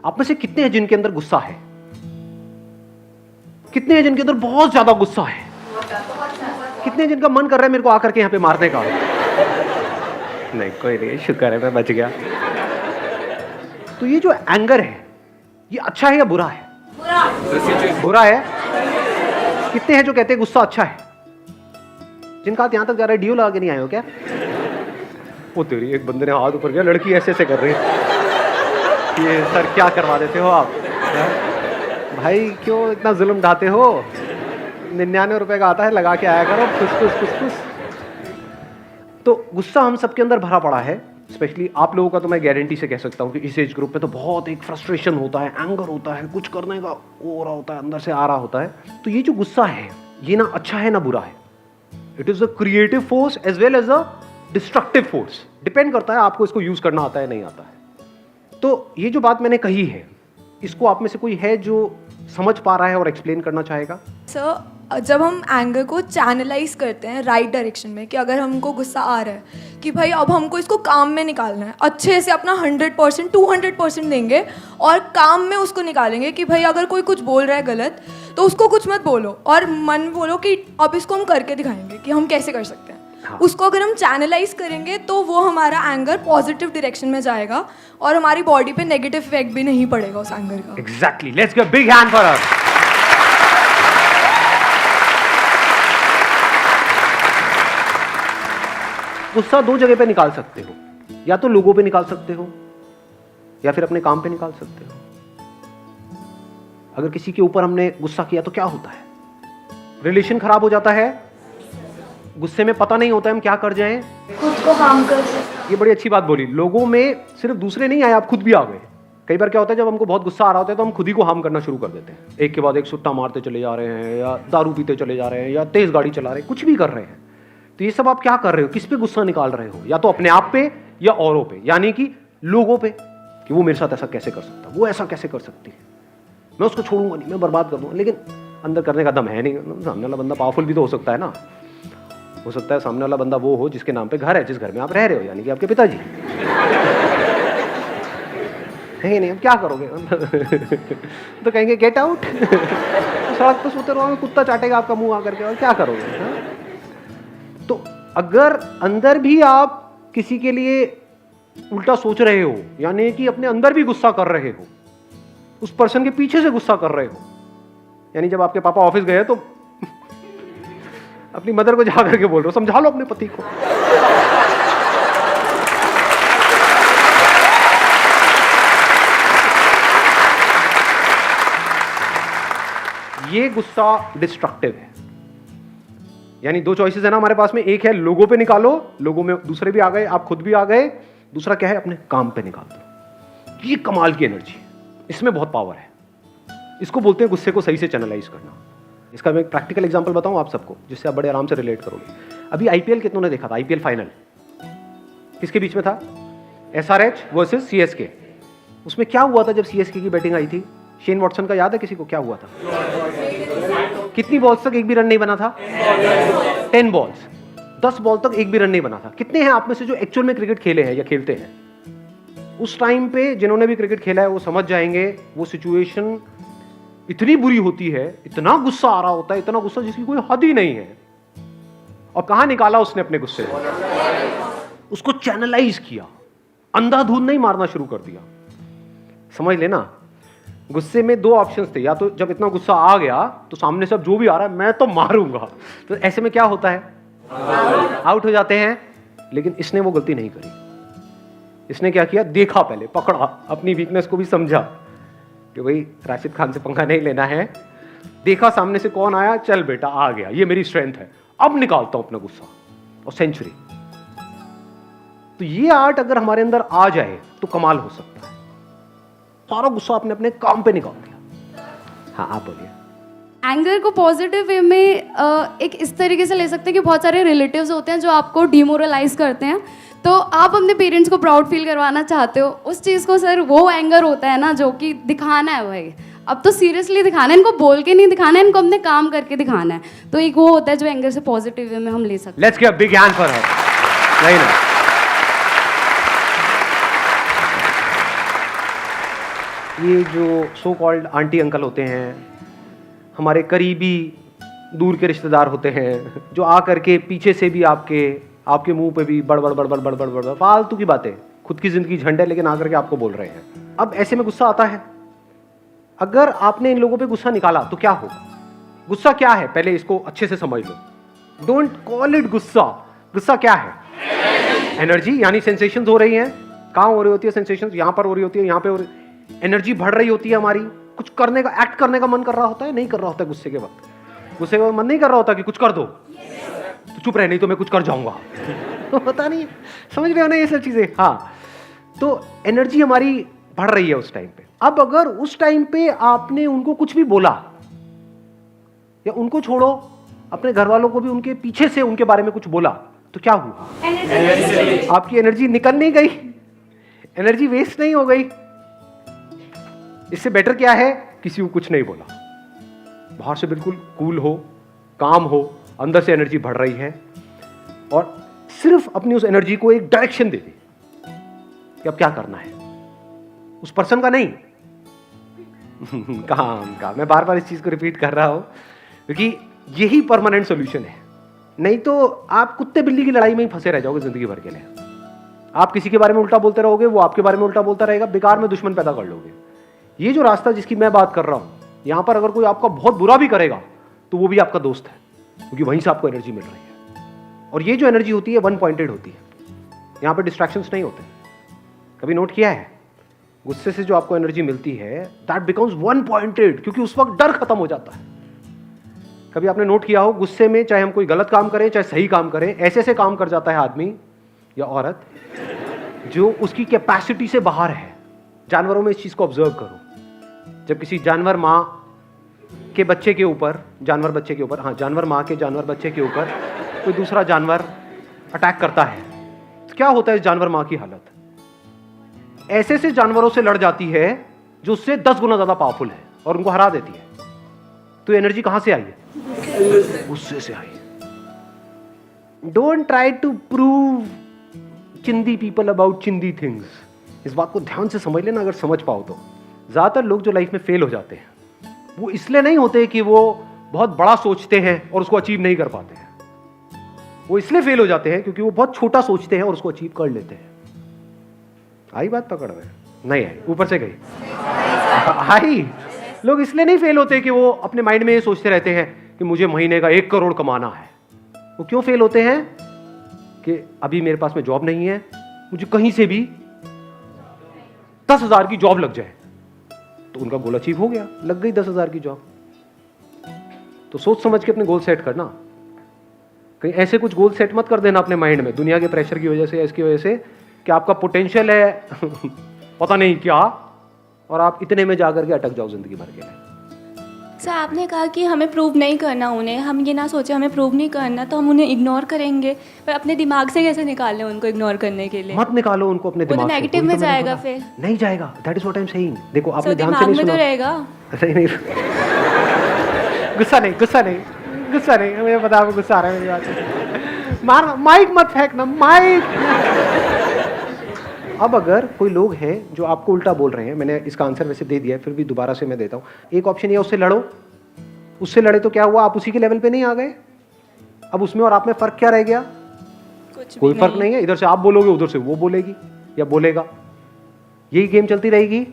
आप में से कितने हैं जिनके अंदर गुस्सा है? कितने हैं जिनके अंदर बहुत ज्यादा गुस्सा है? कितने हैं जिनका मन कर रहा है मेरे को आकर के यहां पे मारने का? नहीं, कोई नहीं, शुक्र है मैं बच गया। तो ये जो एंगर है, ये अच्छा है या बुरा है? बुरा है। कितने हैं जो कहते हैं गुस्सा अच्छा है? जिनका हाथ यहां तक जा रहा है, डीओ लगा के नहीं आए हो क्या? वो तेरी, एक बंदे ने हाथ ऊपर किया, लड़की ऐसे ऐसे कर रही है। ये सर क्या करवा देते हो आप? भाई क्यों इतना जुल्म ढाते हो? 99 रुपए का आता है, लगा के आया करो, खुश खुश खुश खुश। तो गुस्सा हम सबके अंदर भरा पड़ा है, स्पेशली आप लोगों का। तो मैं गारंटी से कह सकता हूँ कि इस एज ग्रुप में तो बहुत एक फ्रस्ट्रेशन होता है, एंगर होता है, कुछ करने का हो रहा होता है, अंदर से आ रहा होता है। तो ये जो गुस्सा है, ये ना अच्छा है ना बुरा है। It is a creative force as well as a destructive force. Depend करता है आपको इसको यूज करना आता है नहीं आता है। तो ये जो बात मैंने कही है, इसको आप में से कोई है जो समझ पा रहा है और एक्सप्लेन करना चाहेगा? सर, जब हम एंगर को चैनलाइज करते हैं राइट डायरेक्शन में, कि अगर हमको गुस्सा आ रहा है कि भाई अब हमको इसको काम में निकालना है, अच्छे से अपना 100% 200% देंगे और काम में उसको निकालेंगे कि भाई अगर कोई कुछ बोल रहा है गलत तो उसको कुछ मत बोलो और मन में बोलो कि अब इसको हम करके दिखाएंगे कि हम कैसे कर सकते हैं। हाँ। उसको अगर हम चैनलाइज करेंगे तो वो हमारा एंगर पॉजिटिव डायरेक्शन में जाएगा और हमारी बॉडी पे नेगेटिव इफेक्ट भी नहीं पड़ेगा उस एंगर का। Exactly, let's give big hand for us. गुस्सा दो जगह पे निकाल सकते हो, या तो लोगों पे निकाल सकते हो या फिर अपने काम पे निकाल सकते हो। अगर किसी के ऊपर हमने गुस्सा किया तो क्या होता है? रिलेशन खराब हो जाता है। गुस्से में पता नहीं होता है हम क्या कर जाएं, खुद को हार्म कर सकते। ये बड़ी अच्छी बात बोली। लोगों में सिर्फ दूसरे नहीं आए, आप खुद भी आ गए। कई बार क्या होता है, जब हमको बहुत गुस्सा आ रहा होता है तो हम खुद ही को हार्म करना शुरू कर देते हैं। एक के बाद एक सुट्टा मारते चले जा रहे हैं, या दारू पीते चले जा रहे हैं, या तेज गाड़ी चला रहे हैं, कुछ भी कर रहे हैं। तो ये सब आप क्या कर रहे हो? किस पे गुस्सा निकाल रहे हो? या तो अपने आप पे या औरों पे, यानी कि लोगों पे, कि वो मेरे साथ ऐसा कैसे कर सकता, वो ऐसा कैसे कर सकती है, मैं उसको छोड़ूंगा नहीं, मैं बर्बाद कर दूंगा। लेकिन अंदर करने का दम है नहीं। सामने वाला बंदा पावरफुल भी तो हो सकता है ना। हो सकता है सामने वाला बंदा वो हो जिसके नाम पे घर है, जिस घर में आप रह रहे हो, यानी कि आपके पिताजी है नहीं। अब क्या करोगे? तो कहेंगे गेट आउट। सड़क पर सोते रहोगे, कुत्ता चाटेगा आपका मुंह आकर के, और क्या करोगे? हाँ? तो अगर अंदर भी आप किसी के लिए उल्टा सोच रहे हो, यानी कि अपने अंदर भी गुस्सा कर रहे हो, उस पर्सन के पीछे से गुस्सा कर रहे हो, यानी जब आपके पापा ऑफिस गए तो अपनी मदर को जाकर के बोल रहे हो समझा लो अपने पति को। ये गुस्सा डिस्ट्रक्टिव है। यानी दो चॉइसेस है ना हमारे पास में। एक है लोगों पे निकालो, लोगों में दूसरे भी आ गए, आप खुद भी आ गए। दूसरा क्या है, अपने काम पे निकाल दो। ये कमाल की एनर्जी, इसमें बहुत पावर है। इसको बोलते हैं गुस्से को सही से चैनलाइज करना। इसका मैं एक प्रैक्टिकल एग्जांपल बताऊं आप सबको, जिससे आप बड़े आराम से रिलेट करोगे। अभी आईपीएल कितनों ने देखा था? आईपीएल फाइनल किसके बीच में था? SRH versus CSK. उसमें क्या हुआ था जब सीएसके की बैटिंग आई थी? शेन वॉटसन का याद है किसी को? क्या हुआ था? कितनी बॉल्स तक एक भी रन नहीं बना था? 10 बॉल्स, 10 बॉल तक एक भी रन नहीं बना था। कितने हैं आप में से जो एक्चुअल में क्रिकेट खेले हैं या खेलते हैं? उस टाइम पे जिन्होंने भी क्रिकेट खेला है वो समझ जाएंगे, वो सिचुएशन इतनी बुरी होती है, इतना गुस्सा आ रहा होता है, इतना गुस्सा जिसकी कोई हद ही नहीं है। और कहां निकाला उसने अपने गुस्से को? उसको चैनलाइज किया, अंधाधुंध नहीं मारना शुरू कर दिया। समझ लेना, गुस्से में दो ऑप्शंस थे। या तो जब इतना गुस्सा आ गया तो सामने से अब जो भी आ रहा है मैं तो मारूंगा, तो ऐसे में क्या होता है? आउट हो जाते हैं। लेकिन इसने वो गलती नहीं करी। इसने क्या किया? देखा, पहले पकड़ा, अपनी वीकनेस को भी समझा कि भाई राशिद खान से पंगा नहीं लेना है। देखा सामने से कौन आया, चल बेटा आ गया, ये मेरी स्ट्रेंथ है, अब निकालता हूं अपना गुस्सा, और सेंचुरी। तो ये आर्ट अगर हमारे अंदर आ जाए तो कमाल हो सकता है। सारा गुस्सा आपने अपने काम पे निकाल दिया। हाँ, आप बोलिए। एंगर को पॉजिटिव वे में एक इस तरीके से ले सकते हैं कि बहुत सारे रिलेटिव्स होते हैं जो आपको डिमोरलाइज करते हैं, तो आप अपने पेरेंट्स को प्राउड फील करवाना चाहते हो, उस चीज़ को सर वो एंगर होता है ना जो कि दिखाना है। भाई अब तो सीरियसली दिखाना है, इनको बोल के नहीं दिखाना है, इनको अपने काम करके दिखाना है। तो एक वो होता है जो एंगर से पॉजिटिव वे में हम ले सकते हैं। Let's give a big hand for हर। नहीं ना, ये जो सो कॉल्ड आंटी अंकल होते हैं, हमारे करीबी दूर के रिश्तेदार होते हैं, जो आ करके पीछे से भी आपके मुंह पे भी बड़ फालतू की बातें, खुद की जिंदगी झंड है लेकिन आकर के आपको बोल रहे हैं। अब ऐसे में गुस्सा आता है। अगर आपने इन लोगों पे गुस्सा निकाला तो क्या होगा? गुस्सा क्या है पहले इसको अच्छे से समझ लो। डोंट कॉल इट गुस्सा। गुस्सा क्या है? एनर्जी, यानी सेंसेशंस हो रही हैं। कहां हो रही होती है सेंसेशंस? यहां पर हो रही होती है, यहां पे हो रही। एनर्जी बढ़ रही होती है हमारी, कुछ करने का, एक्ट करने का मन कर रहा होता है, नहीं कर रहा होता है गुस्से के वक्त। गुस्से के वक्त मन नहीं कर रहा होता कि कुछ कर दो, तो चुप रहे नहीं तो मैं कुछ कर जाऊंगा। पता नहीं, समझ रहे हो ना ये सब चीजें? हाँ, तो एनर्जी हमारी बढ़ रही है उस टाइम पे। अब अगर उस टाइम पे आपने उनको कुछ भी बोला, या उनको छोड़ो, अपने घर वालों को भी उनके पीछे से उनके बारे में कुछ बोला, तो क्या हुआ? आपकी एनर्जी निकल नहीं गई, एनर्जी वेस्ट नहीं हो गई। इससे बेटर क्या है? किसी को कुछ नहीं बोला, बाहर से बिल्कुल कूल हो, काम हो, अंदर से एनर्जी बढ़ रही है, और सिर्फ अपनी उस एनर्जी को एक डायरेक्शन दे दी कि अब क्या करना है। उस पर्सन का नहीं, काम का। मैं बार बार इस चीज को रिपीट कर रहा हूं क्योंकि यही परमानेंट सॉल्यूशन है। नहीं तो आप कुत्ते बिल्ली की लड़ाई में ही फंसे रह जाओगे जिंदगी भर के लिए। आप किसी के बारे में उल्टा बोलते रहोगे, वो आपके बारे में उल्टा बोलता रहेगा, बेकार में दुश्मन पैदा कर लोगे। ये जो रास्ता जिसकी मैं बात कर रहा हूं, यहां पर अगर कोई आपका बहुत बुरा भी करेगा तो वो भी आपका दोस्त है, क्योंकि वहीं से आपको एनर्जी मिल रही है। और ये जो एनर्जी होती है वन पॉइंटेड होती है, यहां पर डिस्ट्रैक्शंस नहीं होते। कभी नोट किया है? गुस्से से जो आपको एनर्जी मिलती है दैट बिकम्स वन पॉइंटेड, क्योंकि उस वक्त डर खत्म हो जाता है। कभी आपने नोट किया हो, गुस्से में चाहे हम कोई गलत काम करें चाहे सही काम करें, ऐसे ऐसे काम कर जाता है आदमी या औरत जो उसकी कैपेसिटी से बाहर है। जानवरों में इस चीज को ऑब्जर्व करो। जब किसी जानवर माँ के बच्चे के ऊपर, जानवर बच्चे के ऊपर, हाँ, जानवर माँ के जानवर बच्चे के ऊपर कोई दूसरा जानवर अटैक करता है, तो क्या होता है इस जानवर माँ की हालत? ऐसे से जानवरों से लड़ जाती है जो उससे 10 गुना ज्यादा पावरफुल है और उनको हरा देती है। तो एनर्जी कहां से आई है? गुस्से से आई है। डोंट ट्राई टू प्रूव चिंदी पीपल अबाउट चिंदी थिंग्स। इस बात को ध्यान से समझ लेना, अगर समझ पाओ तो। ज्यादातर लोग जो लाइफ में फेल हो जाते हैं वो इसलिए नहीं होते कि वो बहुत बड़ा सोचते हैं और उसको अचीव नहीं कर पाते हैं। वो इसलिए फेल हो जाते हैं क्योंकि वो बहुत छोटा सोचते हैं और उसको अचीव कर लेते हैं। आई बात पकड़ में? नहीं आई, ऊपर से गई। आई। लोग इसलिए नहीं फेल होते कि वो अपने माइंड में ये सोचते रहते हैं कि मुझे महीने का 1 करोड़ कमाना है। वो क्यों फेल होते हैं? कि अभी मेरे पास में जॉब नहीं है, मुझे कहीं से भी 10,000 की जॉब लग जाए। तो उनका गोल अचीव हो गया, लग गई 10,000 की जॉब। तो सोच समझ के अपने गोल सेट करना। कहीं ऐसे कुछ गोल सेट मत कर देना अपने माइंड में, दुनिया के प्रेशर की वजह से, इसकी वजह से कि आपका पोटेंशियल है पता नहीं क्या, और आप इतने में जाकर के अटक जाओ जिंदगी भर के लिए। सर, आपने कहा कि हमें प्रूव नहीं करना उन्हें, हम ये ना सोचे हमें प्रूव नहीं करना तो हम उन्हें इग्नोर करेंगे, पर अपने दिमाग से कैसे निकाल लें उनको इग्नोर करने के लिए? मत निकालो उनको अपने दिमाग से। नेगेटिव में जाएगा फिर। नहीं जाएगा, that is what I am saying. देखो आपने ध्यान से दिमाग नहीं में सुना। तो रहेगा। नहीं, गुस्सा नहीं, गुस्सा नहीं, गुस्सा नहीं, मुझे पता है गुस्सा आ रहा है मेरी बात से। मार, माइक मत फेंकना, माइक। अब अगर कोई लोग हैं जो आपको उल्टा बोल रहे हैं, मैंने इसका आंसर वैसे दे दिया है, फिर भी दोबारा से मैं देता हूँ। एक ऑप्शन ये, उससे लड़ो। उससे लड़े तो क्या हुआ? आप उसी के लेवल पे नहीं आ गए। अब उसमें और आप में फर्क क्या रह गया? कोई फर्क नहीं है। इधर से आप बोलोगे, उधर से वो बोलेगी या बोलेगा, यही गेम चलती रहेगी,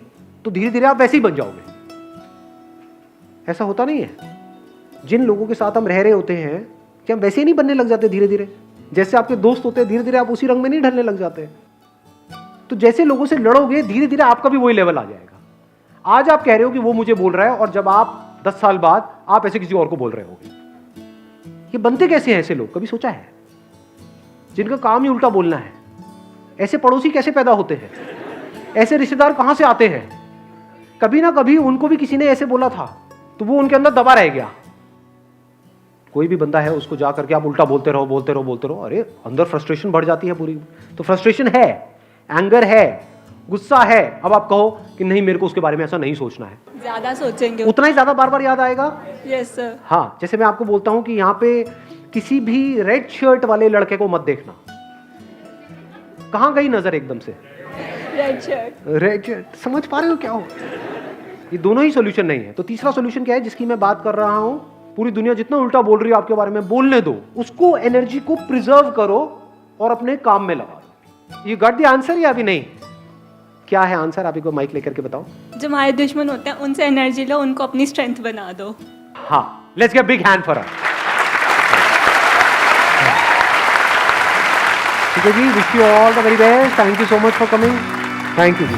तो धीरे धीरे आप वैसे ही बन जाओगे। ऐसा होता नहीं है? जिन लोगों के साथ हम रह रहे होते हैं, क्या हम वैसे ही नहीं बनने लग जाते धीरे धीरे? जैसे आपके दोस्त होते हैं, धीरे धीरे आप उसी रंग में नहीं ढलने लग जाते? तो जैसे लोगों से लड़ोगे, धीरे धीरे आपका भी वही लेवल आ जाएगा। आज आप कह रहे हो कि वो मुझे बोल रहा है, और जब आप 10 साल बाद आप ऐसे किसी और को बोल रहे होगे। ये बनते कैसे हैं ऐसे लोग? कभी सोचा है? जिनका काम ही उल्टा बोलना है। ऐसे पड़ोसी कैसे पैदा होते हैं? ऐसे रिश्तेदार कहां से आते हैं? कभी ना कभी उनको भी किसी ने ऐसे बोला था, तो वो उनके अंदर दबा रह गया। कोई भी बंदा है, उसको जा करके आप उल्टा बोलते रहो, बोलते रहो, बोलते रहो, अरे अंदर फ्रस्ट्रेशन बढ़ जाती है पूरी। तो फ्रस्ट्रेशन है, एंगर है, गुस्सा है। अब आप कहो कि नहीं, मेरे को उसके बारे में ऐसा नहीं सोचना है, ज्यादा सोचेंगे उतना ही ज्यादा बार बार याद आएगा। Yes sir. हाँ, जैसे मैं आपको बोलता हूं कि यहाँ पे किसी भी रेड शर्ट वाले लड़के को मत देखना। कहां गई नजर एकदम से? Red shirt. रेड शर्ट, समझ पा रहे हो क्या हो? ये दोनों ही सोल्यूशन नहीं है। तो तीसरा सोल्यूशन क्या है जिसकी मैं बात कर रहा हूं? पूरी दुनिया जितना उल्टा बोल रही है आपके बारे में, बोलने दो, उसको एनर्जी को प्रिजर्व करो और अपने काम में लगा दो। यू गॉट द आंसर या अभी नहीं? क्या है आंसर? आप एक माइक लेकर के बताओ। जो हमारे दुश्मन होते हैं उनसे एनर्जी लो, उनको अपनी स्ट्रेंथ बना दो। हाँ, let's get big hand for her. ठीक है जी, wish you all the very best. Thank you so much for coming. Thank you ji.